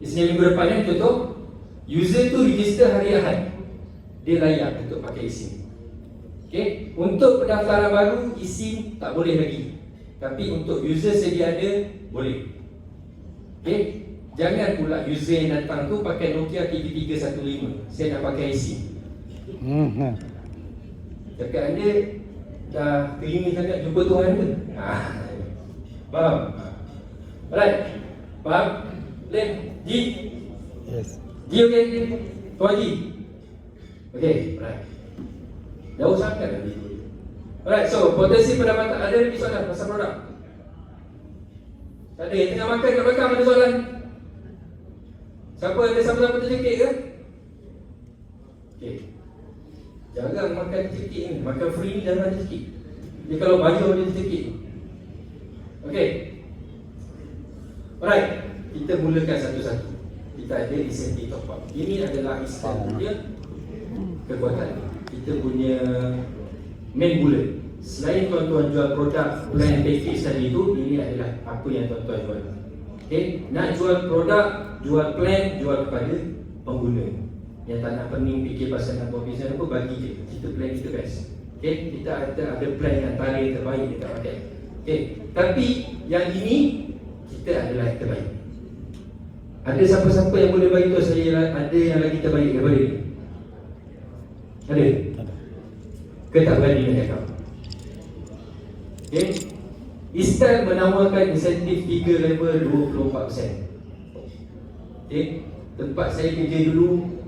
Isnin minggu depan contoh, user tu register hari Ahad, dia layak untuk pakai eSIM. Okay? Untuk pendaftaran baru, eSIM tak boleh lagi. Tapi untuk user sedia ada, boleh. Okay? Jangan pula user yang datang tu pakai Nokia 3315. Saya nak pakai eSIM. Dekat anda dah teringin sangat jumpa Tuhan ke? Faham? Alright. Faham? Len? Ji? Yes. Ji okey? Tuan Ji? Okey, alright. Jauh sangat dah ni. Alright, so potensi pendapatan. Ada lagi soalan pasal produk? Tak ada. Yang tengah makan kat belakang ada soalan? Siapa ada siapa-siapa tercekik ke? Okey. Jarang makan tercekik ni. Makan free ni jarang tercekik. Dia kalau bayar dia tercekik. Okey. Alright. Kita mulakan satu-satu. Kita ada insentif top up. Ini adalah istilah punya kekuatan. Kita punya main bullet. Selain tuan-tuan jual produk plan package tadi itu, ini adalah apa yang tuan-tuan jual. Okay? Nak jual produk, jual plan, jual kepada pengguna. Yang tak nak pening fikir pasal nak buat bisnes apa, bagi je. Kita plan kita best. Okay? Kita ada plan yang paling terbaik kita pakai. Okay? Tapi yang ini kita adalah yang terbaik. Ada siapa-siapa yang boleh bagi tahu saya ada yang lagi terbaik daripada ini? Ada? Ke tak berani nak cakap? Okay? Istal menawarkan insentif 3 level 24%. Okay? Tempat saya kerja dulu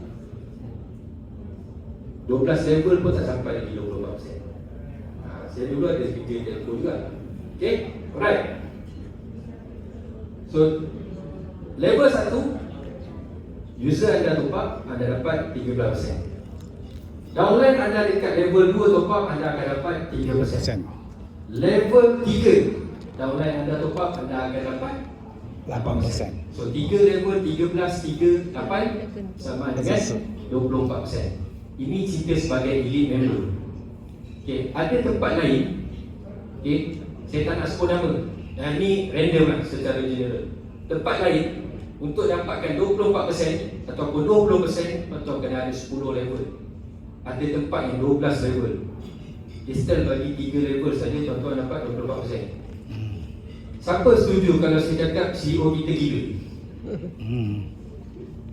12 level pun tak sampai lagi 24%. Saya dulu ada kerja telco juga. Okay? Alright. So level 1, user anda top up, anda dapat 13%. Downline anda dekat level 2 top up, anda akan dapat 3%. Level 3, downline anda top up, anda akan dapat 8%. So 3 level, 13, 3, 8 sama dengan 24%. Ini cerita sebagai elite member. Okay, ada tempat lain. Okay, saya tak nak sebut nama. Dan ini random lah secara general. Tempat lain untuk dapatkan 24% ataupun 20% atau kena ada 10 level. Ada tempat yang 12 level. Dia still bagi 3 level saja tuan-tuan dapat 24%. Siapa setuju kalau saya cakap CEO kita gila?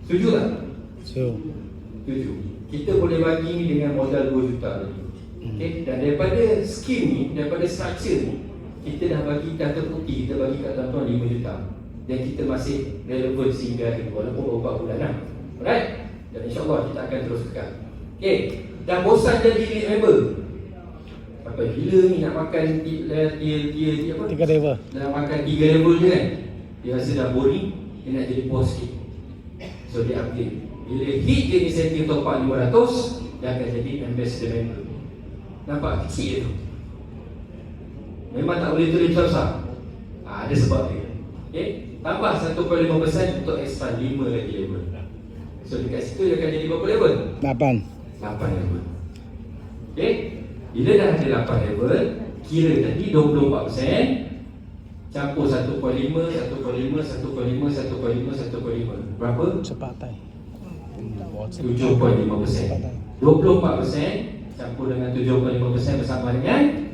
Setuju tak? Setuju. Kita boleh bagi ni dengan modal 2 juta tadi. Okay? Dan daripada skim ni, daripada structure ni, kita dah bagi kata putih, kita bagi kat tuan-tuan 5 juta. Dan kita masih relevan sehingga hari walaupun beberapa bulan lah. Alright? Dan insyaAllah kita akan terus kekal. Okay, dah bosan jadi elite member. Apa gila ni nak makan tier apa? 3 level. Nak makan 3 level je kan? Dia rasa dah boring, dia nak jadi boss sikit. So dia upgrade. Bila hit je insentif top up 500, dia akan jadi ambassador member. Nampak kecil tu? Memang tak boleh tulis besar-besar. Ada sebab dia. Okay? Tambah 1.5% untuk extra 5 lagi level. So dekat situ dia akan jadi berapa level? 8 level. Okay? Bila dah ada 8 level, kira tadi 24% campur 1.5, 1.5, 1.5, 1.5, 1.5. Berapa? Cepatai 7.5%. 24% campur dengan 7.5% bersama dengan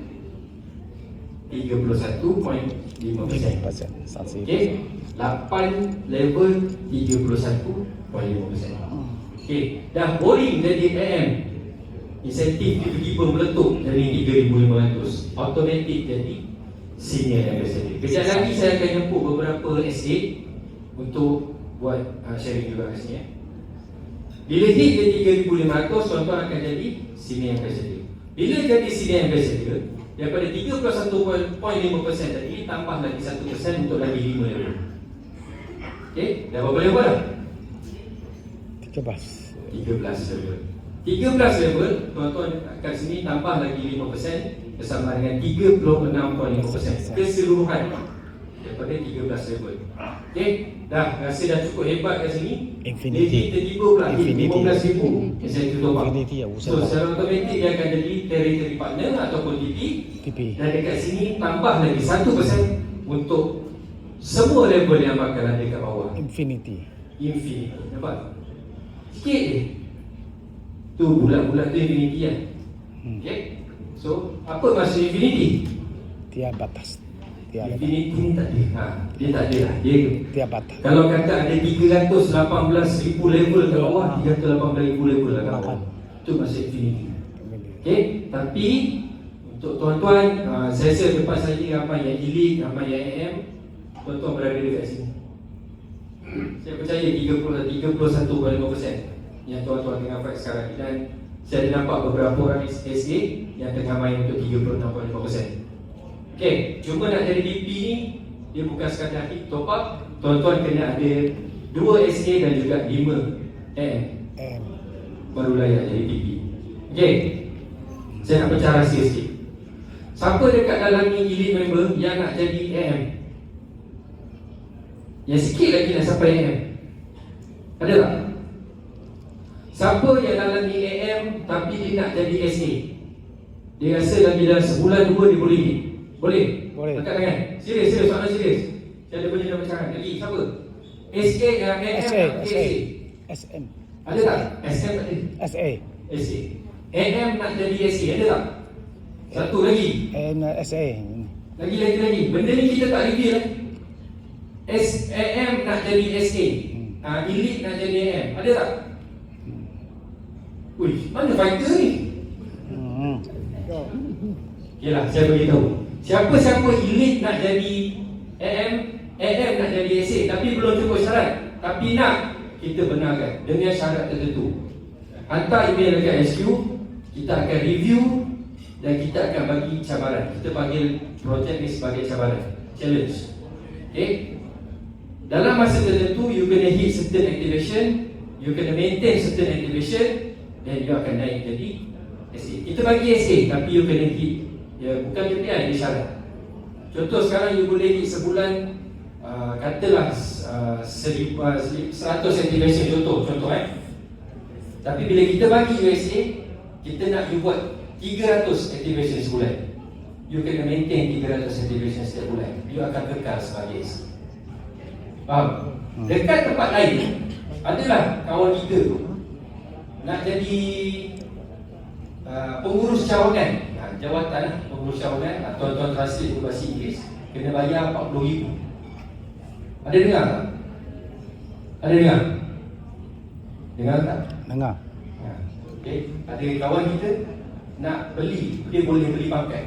31.5%. Okey, 8 level 31.5%. Okey, dah boring jadi AM. Insentif tiba-tiba meletup dari 3,500. Automatik jadi senior ambassador. Kejap lagi saya akan jemput beberapa estate untuk buat sharing juga kat sini. Bila hit jadi 3,500, tuan-tuan akan jadi senior ambassador. Bila jadi senior ambassador, daripada 31.5% tadi tambah lagi 1% untuk lagi 5 level. Okey, dah berapa level dah? 13 level. 13 level, tuan-tuan kat sini tambah lagi 5% bersama dengan 36.5% keseluruhan daripada 13 level. Okey, dah rasa dah cukup hebat kat sini. Jadi tiba-tiba pula 15,000 insentif top up. So secara automatik dia akan jadi territory partner ataupun TP. Dan dekat sini tambah lagi 1% untuk semua level yang bakal ada kat bawah. Infinity. Nampak? Sikit je. Tu bulat-bulat tu infinity kan. Okay. So, apa maksud infinity? Tiada batas. Tiada batas. Infinity ni tak ada. Dia tak ada lah. Dia Tiada batas. kalau kata ada 318,000 level kat bawah, 318,000 level lah kat bawah. Itu maksud infinity. Okay. Tapi untuk tuan-tuan, saya rasa lepas saya ramai yang elite, ramai yang AM, tuan-tuan berada dekat sini. Saya percaya 31.5% yang tuan-tuan tengah fight sekarang. Dan saya ada nampak beberapa orang SA yang tengah main untuk 36.5%. Okay, cuma nak jadi DP ni, dia bukan sekadar hit top up. Tuan-tuan kena ada 2 SA dan juga 5 AM baru layak jadi DP. Okay, saya nak pecah rahsia sikit. Siapa dekat dalam ni elite member yang nak jadi AM? Yang sikit lagi nak sampai AM. Ada tak? Siapa yang dalam ni AM tapi dia nak jadi SA? Dia rasa lagi dalam sebulan 2 dia boleh hit. Boleh? Boleh. Angkat tangan. Serius, soalan serius. Saya ada benda nak pecahan. Lagi, siapa? SA yang AM SA. nak jadi SA? SM. Ada tak? SM tak ada? SA. SA. AM nak jadi SA, ada tak? Satu lagi. SA. Lagi. Benda ni kita tak reveal eh. AM nak jadi SA. Elite nak jadi AM. Ada tak? Ui, mana fighter ni? Yalah, saya beritahu. Siapa-siapa elite nak jadi AM nak jadi SA, tapi belum cukup syarat, tapi nak, kita benarkan dengan syarat tertentu. Hantar email dekat SQ, kita akan review dan kita akan bagi cabaran. Kita panggil projek ni sebagai cabaran, challenge. Okay? Dalam masa tertentu, you kena hit certain activation, you kena maintain certain activation, dan you akan naik jadi SA. Kita bagi SA, tapi you kena hit. Ya, bukan KPI, dia syarat. Contoh sekarang you boleh hit sebulan, katalah 100 activation, contoh Tapi bila kita bagi USA, kita nak you buat 300 activation sebulan. You kena maintain 300 activation setiap bulan. You akan kekal sebagai SA. Faham? Dekat tempat lain, adalah kawan kita tu nak jadi pengurus cawangan, jawatan pengurus cawangan, tuan-tuan translate ke bahasa Inggeris, kena bayar 40,000. Ada dengar tak? Ada dengar? Dengar tak? Dengar. Okay. Ada kawan kita nak beli, dia boleh beli pangkat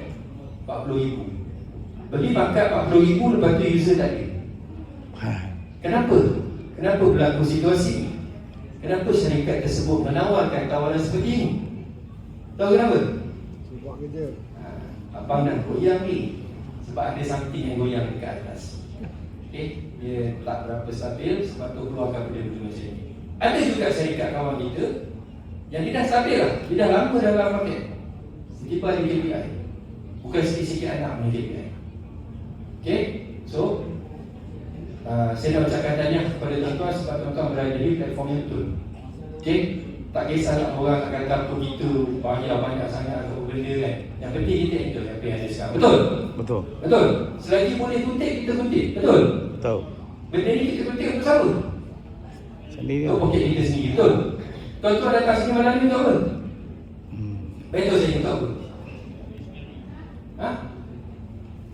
40,000. Beli pangkat 40,000, lepas tu user tak ada. Kenapa? Kenapa berlaku situasi ni? Kenapa syarikat tersebut menawarkan tawaran seperti ini? Tahu kenapa? Buat kerja. Abang nak goyang ni sebab ada something yang goyang dekat atas. Okay? Dia tak berapa stabil, sebab tu keluarkan benda-benda macam ni. Ada juga syarikat kawan kita yang dia dah stabil lah, dia dah lama dalam market. Tiba ada KPI, bukan sikit-sikit anak punya KPI. Okay? So saya nak ucapkan tahniah kepada tuan-tuan sebab tuan-tuan berada di platform yang betul. Okay? Tak kisahlah orang akan kata begitu banyak sangat atau benda kan. Yang penting kita enjoy apa yang ada sekarang. Betul? Betul. Betul. Selagi boleh kutip, kita kutip. Betul? Betul. Benda ni kita kutip untuk siapa? Sendiri. Untuk poket kita sendiri. Betul? Tuan-tuan datang sini malam ni untuk apa? Betul saya untuk apa?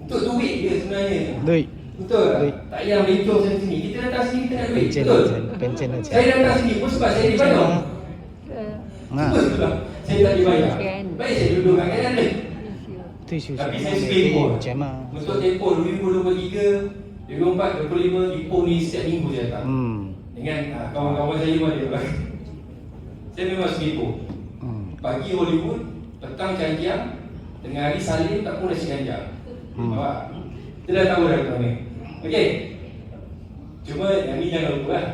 Untuk duit dia sebenarnya. Duit. Betul tak? Duit. Tak payah bencong macam sini. Kita datang sini kita nak duit. Pencen. Betul? Pencen aja. Saya datang sini pun sebab saya dibayar. Nah. Betul tak? Saya tak dibayar. Baik saya duduk kat kanan dia. Itu isu. Tapi saya tempoh. Macam mana? Untuk tempoh 2023, 2024, 2025, Ipoh ni setiap minggu saya datang. Dengan kawan-kawan saya pun ada. Saya memang suka Ipoh. Pagi Hollywood, petang Canjiang, tengah hari Salim tak pun nasi ganjang. Kita dah tahu dah tuan ni. Okey. Cuma yang ni jangan lupa lah.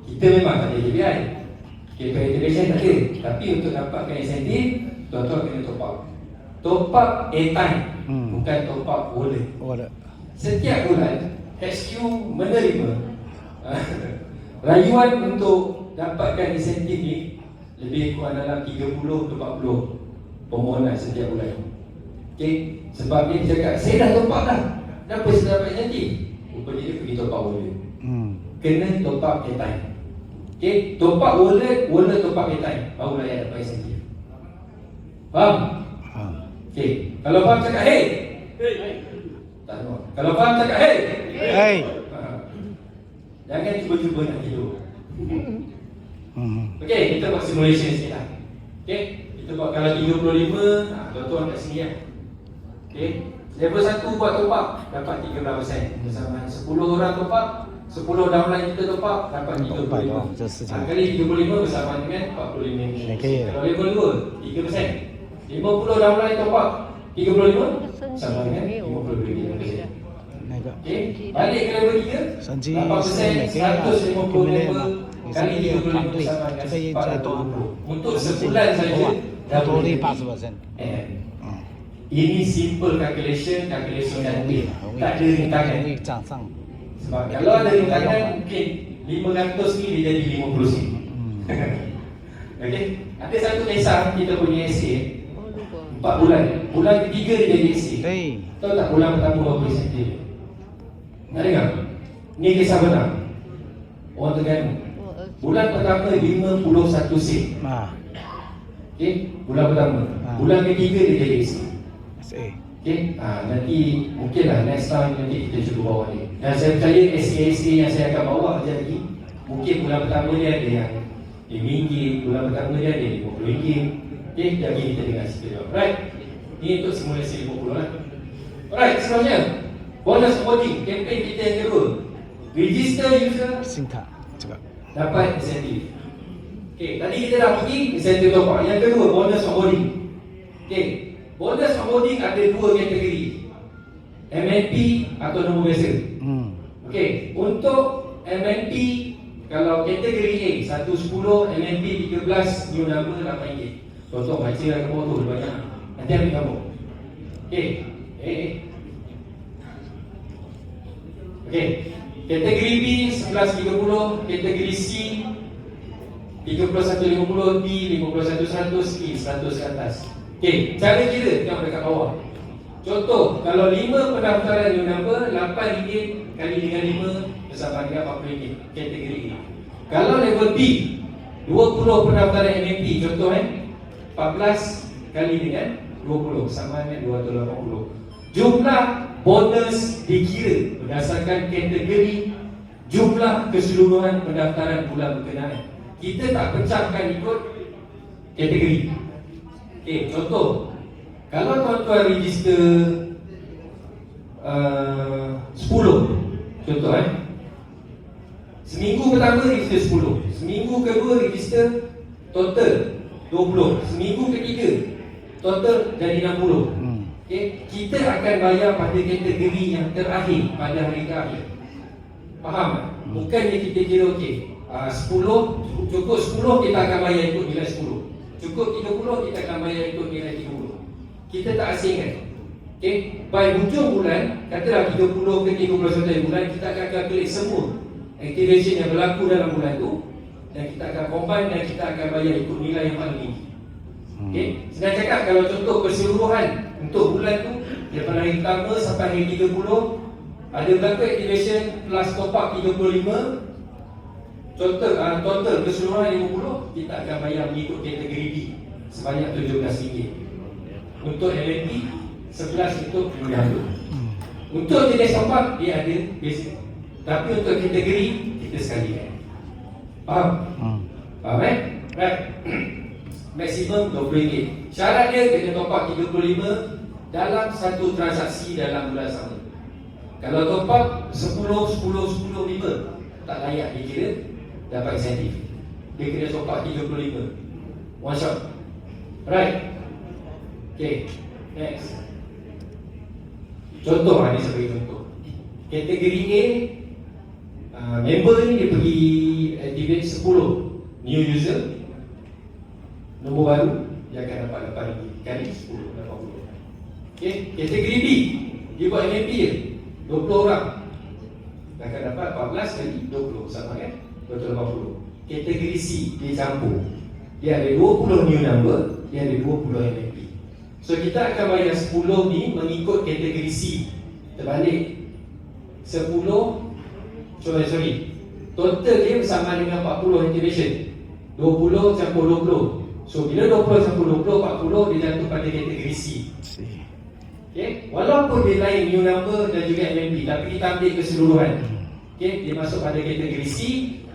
Kita memang tak ada KPI. KPI integration tak ada. Tapi untuk dapatkan insentif, tuan-tuan kena top up. Top up airtime, bukan top up wallet. Wallet. Setiap bulan HQ menerima rayuan untuk dapatkan insentif ni lebih kurang dalam 30 ke 40 permohonan setiap bulan. Okey, sebab dia cakap saya dah top up dah. Kenapa saya dapat insentif? Rupanya dia pergi top up wallet. Kena top up airtime. Okay, top up wallet top up airtime, baru layan dapat insentif. Faham? Faham. Okay, kalau faham cakap hey. Tak tahu. Kalau faham cakap hey. Hey. Jangan cuba-cuba nak tidur. Hmm. Okey, kita buat simulation sikit lah. Okey, kita buat kalau 35, tuan-tuan kat sini lah. Okey, level 1 buat top up dapat 13%. Bersama 10 orang top up, 10 downline kita top up dapat 35. Kali 35 bersama dengan 45. Kalau level 2, 3%. 50 downline top up 35 sama dengan 52%. Okey, balik ke level 3, 8%, 150 level kali 35 sama dengan 40. Untuk sebulan saja dah boleh 80%. Ini simple calculation nanti. Tak ada rintangan. Sebab kalau ada rintangan mungkin 500 ni dia jadi 50 sen. Okey, ada satu kisah kita punya essay 4 bulan. Bulan ketiga dia jadi essay. Tahu tak bulan pertama berapa insentif? Nak dengar? Ni kisah benar. Orang Terengganu. Bulan pertama 51 sen. Okey, bulan pertama. Bulan ketiga dia jadi essay. Okey, nanti mungkinlah next time nanti kita cuba bawa ni. Dan saya percaya essay yang saya akan bawa sekejap lagi, mungkin bulan pertama dia ada yang RM5, bulan pertama dia ada RM50. Okey, jadi kita dengar cerita dia. Right. Ini untuk simulasi 50 lah. Alright, seterusnya bonus voting, campaign kita yang kedua. Register user dapat insentif. Okey, tadi kita dah pergi insentif top up. Yang kedua, bonus onboarding. Okey, bonus onboarding ada dua kategori. MNP atau nombor biasa. Okey, untuk MNP kalau kategori A 110, MNP 13, new number RM8. Contoh baca lah ke bawah tu banyak. Nanti ambil kamu. Okey. Okey. Kategori B 1130, kategori C 3150, D 5100, E 100 ke atas. Okey, cara kira tengok dekat bawah. Contoh, kalau 5 pendaftaran new number, RM8 kali dengan 5 bersama dengan RM40 kategori A. Kalau level B 20 pendaftaran MNP, contoh 14 kali dengan 20 sama dengan 280. Jumlah bonus dikira berdasarkan kategori jumlah keseluruhan pendaftaran bulan berkenaan. Kita tak pecahkan ikut kategori. Okey, contoh, kalau tuan-tuan register 10, contoh seminggu pertama register 10, seminggu kedua register total 20, seminggu ketiga total jadi 60. Okay, kita akan bayar pada kategori yang terakhir pada hari terakhir. Faham? Bukannya kita kira okey, 10 cukup 10 kita akan bayar ikut nilai 10. Cukup 30 kita akan bayar ikut nilai 30. Kita tak asingkan. Okey, by hujung bulan, katalah 30 ke 31 bulan, kita akan calculate semua activation yang berlaku dalam bulan tu dan kita akan combine dan kita akan bayar ikut nilai yang paling tinggi. Okey, senang cakap kalau contoh keseluruhan untuk bulan tu daripada hari pertama sampai hari 30 ada berapa activation plus top up 35, total keseluruhan 50, kita akan bayar mengikut kategori B sebanyak RM17. Untuk LNP 11 untuk penyambut. Untuk jenis top up dia ada basic, tapi untuk kategori kita sekalikan. Faham? Faham right? Maksimum RM20. Syarat dia kena top up 35 dalam satu transaksi dalam bulan sama. Kalau top up 10, 5 tak layak dikira dapat insentif. Dia kena top up 35 one shot. Right? Okay, next. Contoh ni sebagai contoh. Kategori A, member ni dia pergi activate 10 new user, nombor baru dia akan dapat RM8 kali 10, 80. Okay, kategori B dia buat MNP je 20 orang dia akan dapat 14 kali 20 sama kan 280. Kategori C dia campur, dia ada 20 new number, dia ada 20 MNP. So kita akan bayar 10 ni mengikut kategori C. Terbalik 10 sorry Total dia sama dengan 40 activation. 20 campur 20. So bila 20 campur 20, 40 dia jatuh pada kategori C. Okay? Walaupun dia lain new number dan juga MMP, tapi kita ambil keseluruhan. Okay? Dia masuk pada kategori C.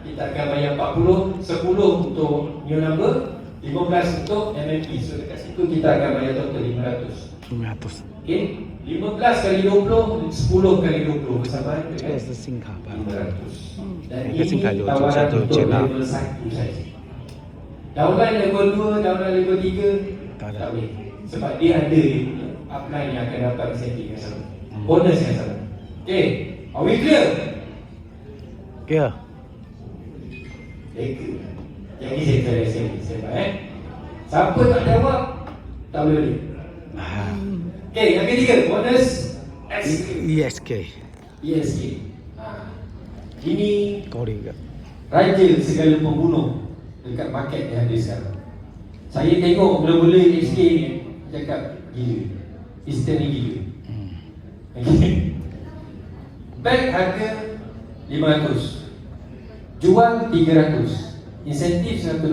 Kita akan bayar 40, 10 untuk new number, 15 untuk MMP. So dekat situ kita akan bayar total 500. 500. Okay? 15 kali 20, 10 kali 20 bersama dengan 这个是信卡吧？ 500. Dan 一个信卡 ini 有 tawaran 就 untuk 接纳。 level 1 saja. Downline level 2, downline level 3 Tak ada. tak boleh. Sebab dia ada upline yang akan dapat insentif yang sama, bonus yang sama. Okay, are we clear? Clear. Lega. Yang ni saya rasa sebab siapa tak jawab tak boleh beli. Ah. Okay, yang ketiga, bonus SK. ESK. ESK. Ini Kori ke? raja segala pembunuh dekat market yang ada sekarang. Saya tengok mula-mula SK ni cakap gila, Eastern ni gila. Okay. Back harga 500, jual 300, insentif 128.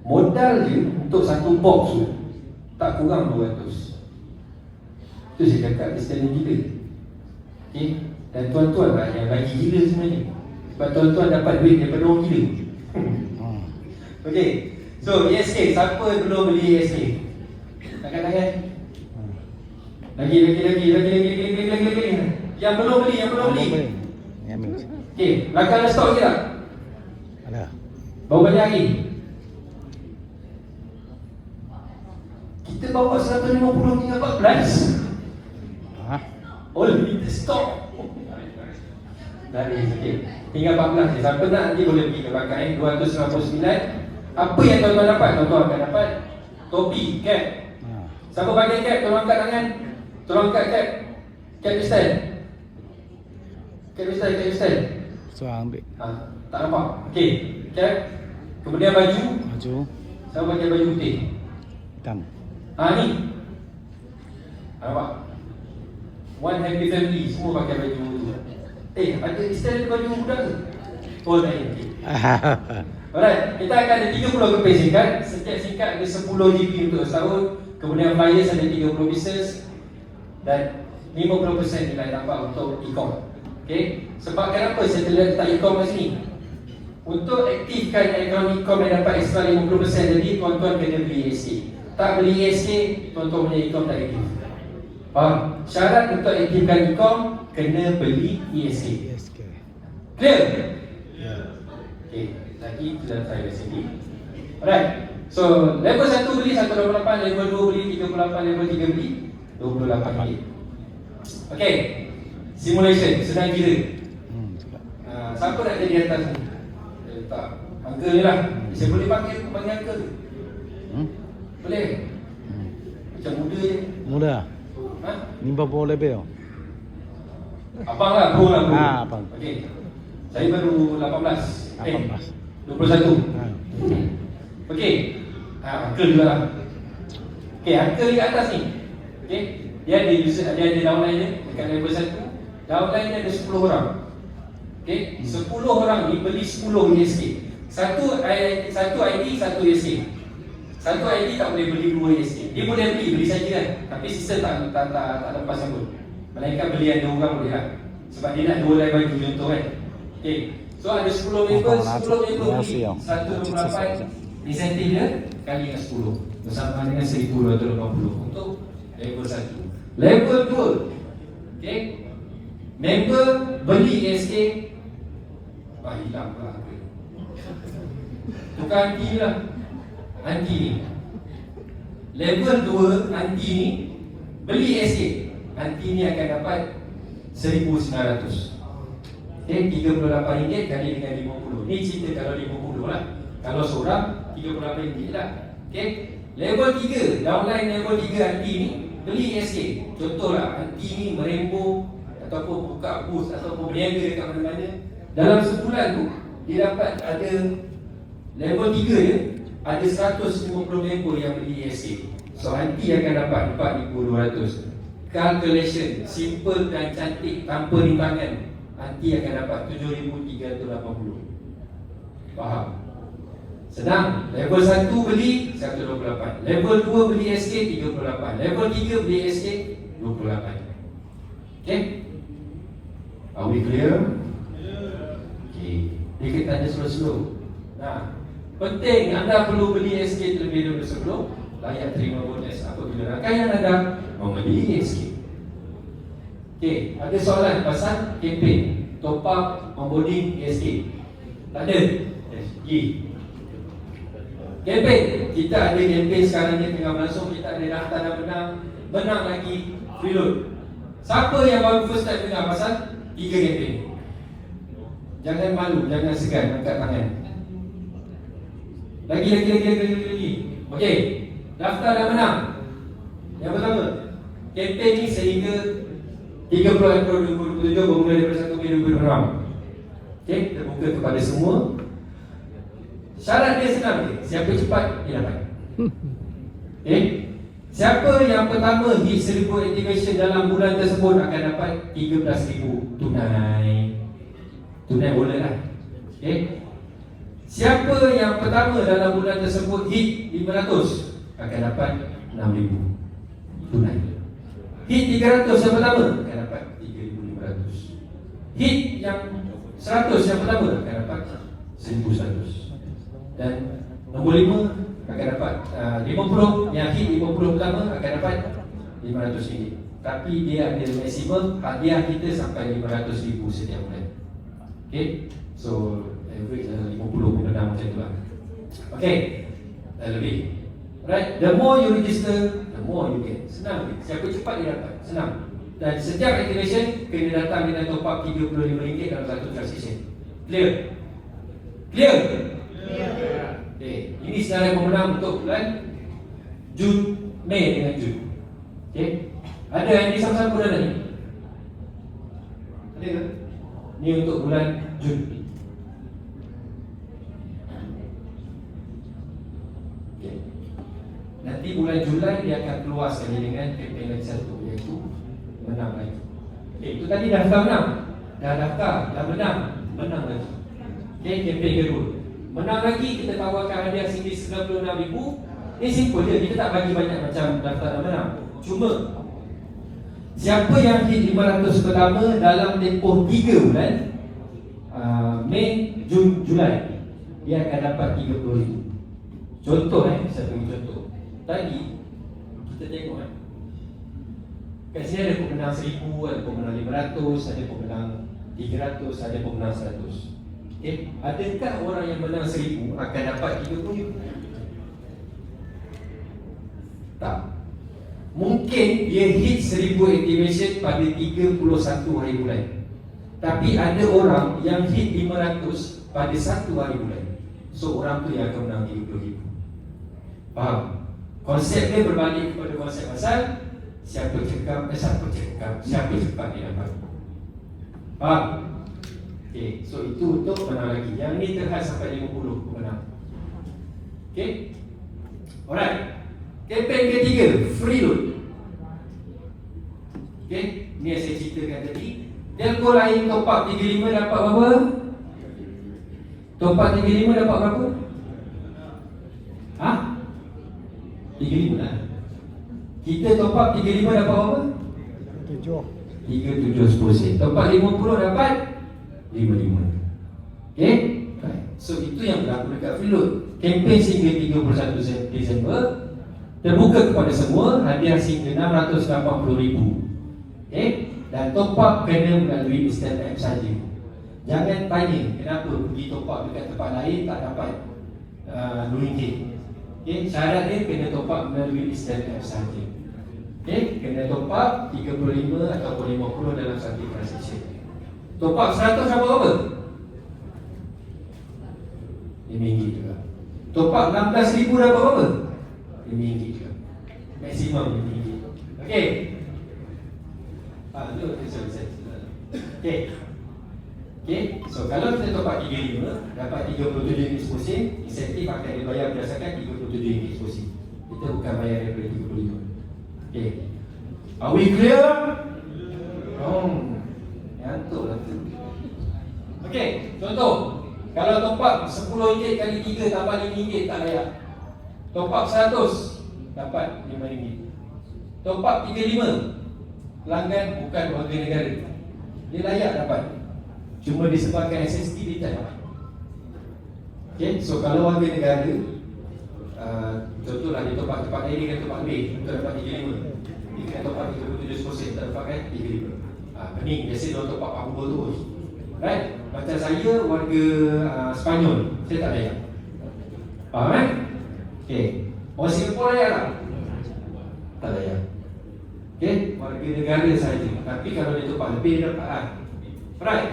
Modal dia untuk satu box tu tak kurang 200. Itu saya cakap Eastern ni gila. Okay. Dan tuan-tuan lah yang lagi gila sebenarnya. Sebab tuan-tuan dapat duit daripada orang gila. Okay. So ESK, siapa yang belum beli ESK? Tangan-tangan. Lagi. Yang belum beli. Yang ambil. Okay, belakang ada stok ke tak? Ada. Baru banyak lagi. Kita bawa 150 tinggal 14. Hah? Oh, limited stock. Dari sikit. Tinggal 14 je. Siapa nak nanti boleh pergi ke belakang 299. Apa yang tuan-tuan dapat? Tuan-tuan akan dapat topi, cap. Siapa pakai cap? Tolong angkat tangan. Tolong angkat cap. Cap pistol. Cap pistol. So ambil. Tak nampak. Okey. Cap. Kemudian baju. Baju. Siapa pakai baju putih? Hitam. Ni. Nampak? One happy family. Semua pakai baju tu. Ada istilah baju budak ke? Oh, tak ada. Alright, kita akan ada 30 keping singkat. Setiap singkat ada 10 GB untuk setahun. Kemudian flyers ada 30 pieces. Dan 50% nilai tambah untuk e-com. Okay? Sebab kenapa saya letak e-com kat sini? Untuk aktifkan akaun e-com yang dapat extra 50%, jadi tuan-tuan kena beli ESK. Tak beli ESK, tuan-tuan punya e-com tak aktif. Faham? Syarat untuk aktifkan e-com, kena beli ESK. ESK. Clear? Ya. Okay, lagi kita try dari sini. Alright. So, level 1 beli 128, level 2 beli 38, level 3 beli 28 ringgit. Okay. Simulation, sedang kira. Cakap. Siapa nak jadi atas ni? Saya letak angka ni lah. Saya boleh panggil angka tu? Boleh? Macam muda je. Muda. Ha? Ni berapa level? Abang lah, bro lah bro. Abang. Okay. Saya baru 18. 21. Okey. Angka juga lah. Okey, angka di atas ni. Okey. Dia ada user, dia ada downline dia dekat level 1. Downline dia ada 10 orang. Okey, 10 orang ni beli 10 ESK. Satu ID, satu ESK. Satu ID tak boleh beli 2 ESK. Dia boleh beli saja kan. Tapi sistem tak lepas sambut. Melainkan beli ada orang boleh lah. Sebab dia nak 2 lai baju contoh kan. Okey. So ada 10 member, 10 member beli 128 insentif dia kali dengan 10 bersama dengan 1250 untuk level 1. Level 2, okay, member beli ESK hilang lah. Tukar anti lah. Anti ni level 2, anti ni beli ESK, anti ni akan dapat 1900. Okay, RM38 kali dengan 50. Ni cerita kalau 50 lah. Kalau seorang RM38 lah. Okay. Level 3, downline level 3 anti ni beli ESK. Contohlah anti ni merembo ataupun buka booth ataupun berniaga dekat mana-mana. Dalam sebulan tu dia dapat ada level 3 dia ada 150 member yang beli ESK. So anti akan dapat 4200. Calculation simple dan cantik tanpa rimbangan. nanti akan dapat 7,380. Faham? Senang. Level 1 beli 128. Level 2 beli SK 38. Level 3 beli SK 28. Okay? Are we clear? Okay. Dia kata tanya slow-slow. Nah, penting anda perlu beli SK terlebih dahulu sebelum layak terima bonus apabila rangkaian anda membeli SK. Okay, ada soalan pasal kempen top up onboarding SK? Tak ada? Pergi. Kempen, kita ada kempen sekarang ni tengah berlangsung. Kita ada daftar dan menang lagi preload. Siapa yang baru first time dengar pasal 3 kempen? Jangan malu, jangan segan, angkat tangan. Lagi. Okey, daftar dan menang. Yang pertama, kempen ni sehingga 30 April 2027 bermula daripada 1 Mei 2026. Okey, terbuka kepada semua. Syarat dia senang je. Siapa cepat, dia dapat. Okay? Siapa yang pertama hit 1000 activation dalam bulan tersebut akan dapat 13,000 tunai. Tunai bola lah. Okay? Siapa yang pertama dalam bulan tersebut hit 500 akan dapat 6,000 tunai. Hit 300 yang pertama akan dapat 3,500. Hit yang 100 yang pertama akan dapat 1,100. Dan nombor 5 akan dapat 50. Yang hit 50 pertama akan dapat RM500. Tapi dia ada maksimum hadiah kita sampai RM500,000 setiap bulan. Okay, so average 50 pemenang macam tu lah. Okay, dah lebih. Right, the more you register, the more you get. Senang, siapa cepat dia dapat. Senang. Dan setiap activation kena datang dengan top up RM35 dalam satu transaction. Clear? Clear? Okay. Ini senarai pemenang untuk bulan Jun, Mei dengan Jun. Okay. Ada yang di sama-sama bulan ni? Ada ke? Ni untuk bulan Jun. Okay. Nanti bulan Julai dia akan keluar sekali dengan kempen lagi satu, iaitu menang lagi. Okay. Itu tadi daftar menang. Dah daftar, dah menang. Menang lagi. Okay, kempen kedua. Menang lagi, kita tawarkan hadiah sini 96,000. Ini simple je, kita tak bagi banyak macam daftar dan menang. Cuma siapa yang hit 500 pertama dalam tempoh 3 bulan, Mei, Jun, Julai, dia akan dapat 30,000. Contoh saya bagi contoh. Tadi kita tengok kat sini ada pemenang 1,000, ada pemenang 500, ada pemenang 300, ada pemenang 100. Okay. Adakah orang yang menang 1,000 akan dapat 30,000? Tak. Mungkin dia hit 1,000 activation pada 31 hari bulan. Tapi ada orang yang hit 500 pada 1 hari bulan. So orang tu yang akan menang 30,000. Faham? Konsep dia berbalik kepada konsep asal. Siapa cepat dia dapat. Faham? Okay, so itu untuk menang lagi. Yang ni terhad sampai 50 pemenang. Okay, alright. Kempen ketiga, free load. Okay, ni yang saya ceritakan tadi. Telco lain top up 35 dapat berapa? Top up 35 dapat berapa? 35 lah. Kita top up 35 dapat berapa? 37 10%. Top up 50 dapat 55. Okay? Right. So itu yang berlaku dekat free load. Kempen sehingga 31 Disember, terbuka kepada semua, hadiah sehingga 680,000. Okay? Dan top up kena melalui Instant App saja. Jangan tanya kenapa pergi top up dekat tempat lain tak dapat RM2. Okay? Syarat dia kena top up melalui Instant App saja. Okay? Kena top up 35 ataupun 50 dalam satu transaction. Top up 100 berapa? RM5 juga. Top up 16,000 dapat berapa? RM5 juga. Maksimum RM5. Okey. Okey. Okey. So kalau kita top up 35 dapat RM37 exposing, insentif akan dibayar berdasarkan RM37 exposing. Kita bukan bayar daripada RM35. Okey. Are we clear? Ngantuk lah tu. Okey, contoh, kalau top up RM10 kali 3 tambah RM5 tak layak. Top up 100 dapat RM5. Top up 35 pelanggan bukan warga negara, dia layak dapat. Cuma disebabkan SST dia tak dapat. Okey, so kalau warga negara, contohlah dia top up tempat A, dia kena top up B untuk dapat 35. Dia kena top up 37% tak dapat kan 35. Pening, biasa dia top up apa terus. Right? Macam saya warga Sepanyol, saya tak layak. Faham kan? Okey. Orang Singapura layak tak? Tak layak. Okey, warga negara sahaja. Tapi kalau dia top up lebih, dia dapat lah. Right?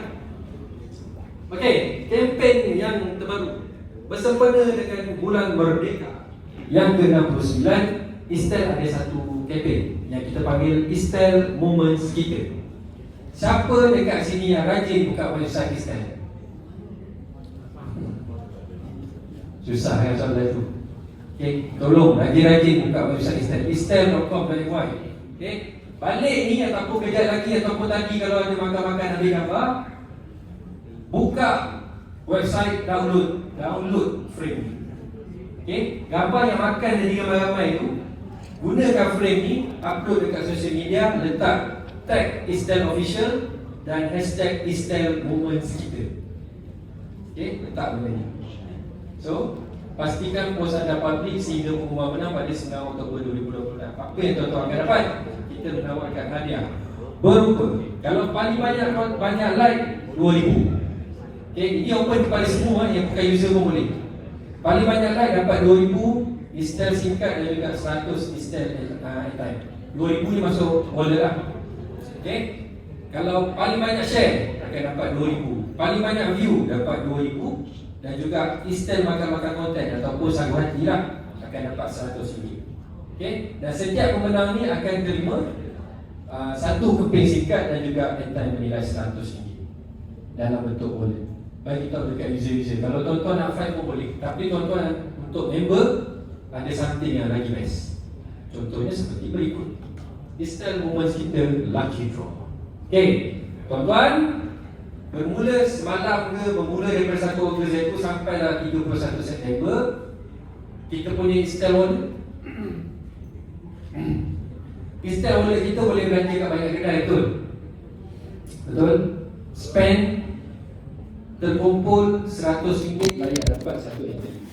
Okey, kempen yang terbaru bersempena dengan Bulan Merdeka yang ke-69, Istel ada satu kempen yang kita panggil Istel Moments Kita. Siapa dekat sini yang rajin buka website Istel? Susah kan soalan tu. Okay, tolong rajin-rajin buka website Istel, istel.com.my. Okay, balik ni ataupun kejap lagi ataupun tadi kalau ada makan-makan ambil gambar, buka website download frame. Okay, gambar yang makan jadi ramai-ramai tu, gunakan frame ni, upload dekat social media, letak tag Istel Official dan hashtag Istel Moments Kita. Okay, letak benda ni. So, pastikan post anda publik sehingga pengumuman menang pada 9 Oktober 2026. Apa yang tuan-tuan akan dapat? Kita menawarkan hadiah berupa, kalau paling banyak like 2,000. Okay, ini open kepada semua yang bukan user pun boleh. Paling banyak like dapat 2,000 Istel singkat dan juga 100 Istel airtime. 2,000 ni masuk wallet lah. Okay, kalau paling banyak share akan dapat 2,000. Paling banyak view dapat 2,000. Dan juga Istel makan-makan konten ataupun sagu hati lah akan dapat RM100. Okay, dan setiap pemenang ni akan terima satu keping singkat dan juga airtime bernilai RM100 dalam bentuk wallet. Bagi tahu dekat user-user. Kalau tuan-tuan nak fight pun boleh. Tapi tuan-tuan untuk member ada something yang lagi best. Contohnya seperti berikut. Istel Moments Kita Lucky Draw. Okay, tuan-tuan, bermula semalam ke, bermula daripada 1 Ogos itu sampailah 31 September, kita punya Istel Wallet. Istel Wallet kita boleh belanja kat banyak kedai, betul? Betul? Spend terkumpul RM100 layak dapat satu item.